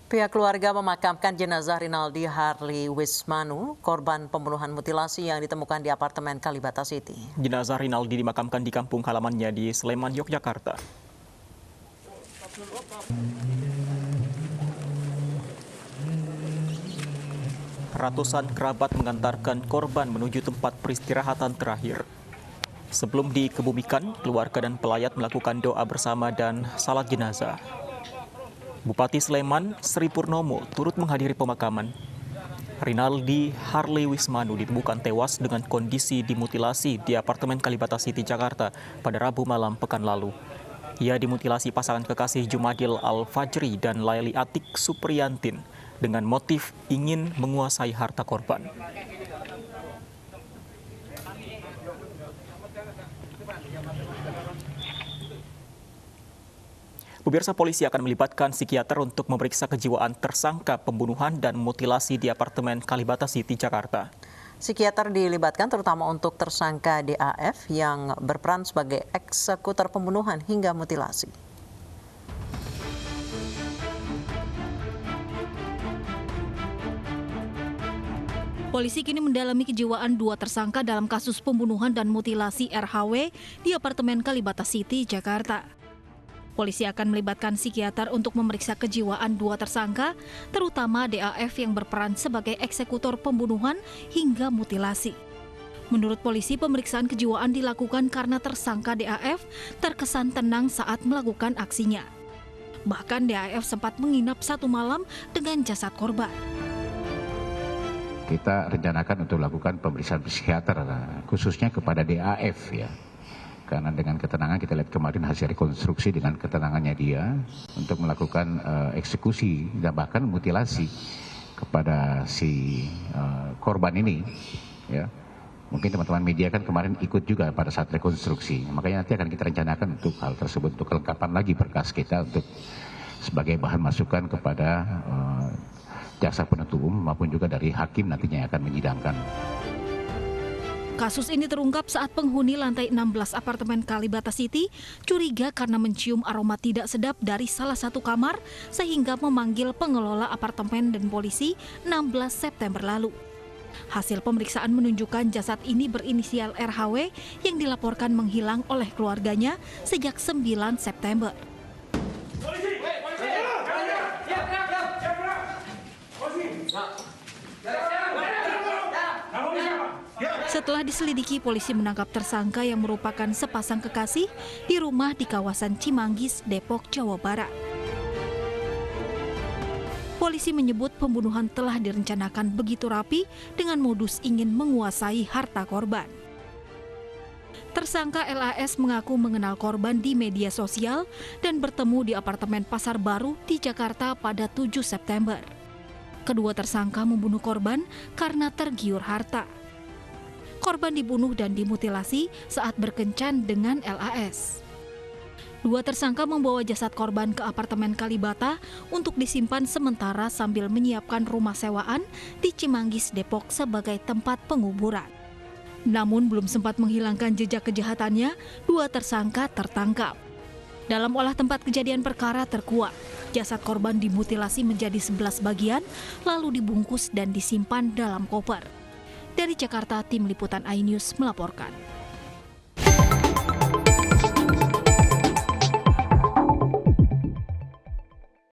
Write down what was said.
Pihak keluarga memakamkan jenazah Rinaldi Harley Wismanu, korban pembunuhan mutilasi yang ditemukan di apartemen Kalibata City. Jenazah Rinaldi dimakamkan di kampung halamannya di Sleman, Yogyakarta. Ratusan kerabat mengantarkan korban menuju tempat peristirahatan terakhir. Sebelum dikebumikan, keluarga dan pelayat melakukan doa bersama dan salat jenazah. Bupati Sleman, Sri Purnomo, turut menghadiri pemakaman. Rinaldi Harley Wismanu ditemukan tewas dengan kondisi dimutilasi di apartemen Kalibata City, Jakarta pada Rabu malam pekan lalu. Ia dimutilasi pasangan kekasih Jumadil Al-Fajri dan Laili Atik Supriyantin dengan motif ingin menguasai harta korban. Pemirsa, polisi akan melibatkan psikiater untuk memeriksa kejiwaan tersangka pembunuhan dan mutilasi di apartemen Kalibata City, Jakarta. Psikiater dilibatkan terutama untuk tersangka DAF yang berperan sebagai eksekutor pembunuhan hingga mutilasi. Polisi kini mendalami kejiwaan dua tersangka dalam kasus pembunuhan dan mutilasi RHW di apartemen Kalibata City, Jakarta. Polisi akan melibatkan psikiater untuk memeriksa kejiwaan dua tersangka, terutama DAF yang berperan sebagai eksekutor pembunuhan hingga mutilasi. Menurut polisi, pemeriksaan kejiwaan dilakukan karena tersangka DAF terkesan tenang saat melakukan aksinya. Bahkan DAF sempat menginap satu malam dengan jasad korban. Kita rencanakan untuk melakukan pemeriksaan psikiater, khususnya kepada DAF ya. Karena dengan ketenangan kita lihat kemarin hasil rekonstruksi dengan ketenangannya dia untuk melakukan eksekusi dan bahkan mutilasi kepada si korban ini. Ya. Mungkin teman-teman media kan kemarin ikut juga pada saat rekonstruksi. Makanya nanti akan kita rencanakan untuk hal tersebut, untuk kelengkapan lagi berkas kita untuk sebagai bahan masukan kepada jaksa penuntut umum maupun juga dari hakim nantinya yang akan menyidangkan. Kasus ini terungkap saat penghuni lantai 16 apartemen Kalibata City curiga karena mencium aroma tidak sedap dari salah satu kamar sehingga memanggil pengelola apartemen dan polisi 16 September lalu. Hasil pemeriksaan menunjukkan jasad ini berinisial RHW yang dilaporkan menghilang oleh keluarganya sejak 9 September. Setelah diselidiki, polisi menangkap tersangka yang merupakan sepasang kekasih di rumah di kawasan Cimanggis, Depok, Jawa Barat. Polisi menyebut pembunuhan telah direncanakan begitu rapi dengan modus ingin menguasai harta korban. Tersangka LAS mengaku mengenal korban di media sosial dan bertemu di apartemen Pasar Baru di Jakarta pada 7 September. Kedua tersangka membunuh korban karena tergiur harta. Korban dibunuh dan dimutilasi saat berkencan dengan LAS. Dua tersangka membawa jasad korban ke apartemen Kalibata untuk disimpan sementara sambil menyiapkan rumah sewaan di Cimanggis, Depok sebagai tempat penguburan. Namun belum sempat menghilangkan jejak kejahatannya, dua tersangka tertangkap. Dalam olah tempat kejadian perkara terkuak, jasad korban dimutilasi menjadi 11 bagian lalu dibungkus dan disimpan dalam koper. Dari Jakarta, tim liputan iNews melaporkan.